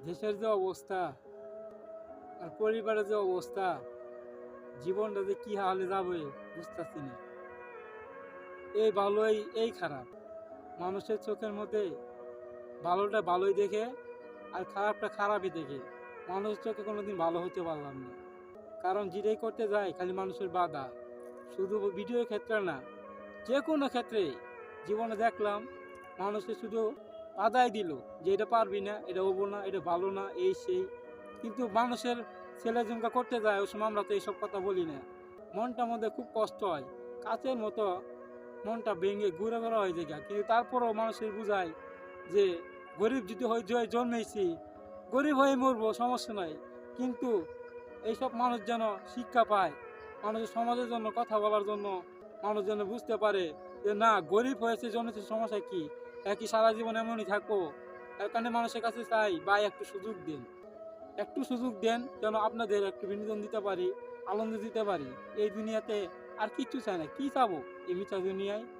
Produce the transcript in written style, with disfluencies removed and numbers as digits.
দেশের যে অবস্থা আর পরিবারের যে অবস্থা, জীবনটা যে কি হালে যাবে বুঝতেছি না। এই ভালো এই খারাপ, মানুষের চোখের মধ্যে ভালোটা ভালোই দেখে আর খারাপটা খারাপই দেখে। মানুষের চোখে কোনোদিন ভালো হতে পারলাম না, কারণ যেটাই করতে যায় খালি মানুষের বাধা। শুধু ভিডিওর ক্ষেত্রে না, যে কোনো ক্ষেত্রে জীবনে দেখলাম মানুষের শুধু বাধাই দিল যে এটা পারবি না, এটা হবো না, এটা ভালো না, এই সেই। কিন্তু মানুষের ছেলে জমকা করতে যায়, ওই সময় আমরা তো এইসব কথা বলি না। মনটার মধ্যে খুব কষ্ট হয়, কাচের মতো মনটা ভেঙে ঘুরে ঘোরা হয়ে যায়। কিন্তু তারপরও মানুষের বুঝায় যে গরিব যদি জন্মেছি, গরিব হয়ে মরবো, সমস্যা নাই। কিন্তু এইসব মানুষ যেন শিক্ষা পায়, মানুষের সমাজের জন্য কথা বলার জন্য, মানুষ যেন বুঝতে পারে যে না, গরিব হয়েছে জন্মেছে, সমস্যা কি, একই সারা জীবন এমনই থাকবো। তার কারণে মানুষের কাছে চাই, ভাই একটু সুযোগ দিন, একটু সুযোগ দেন, যেন আপনাদের একটু বিনোদন দিতে পারি, আনন্দ দিতে পারি। এই দুনিয়াতে আর কিচ্ছু চাই না, কি চাবো এই মিথ্যা দুনিয়ায়।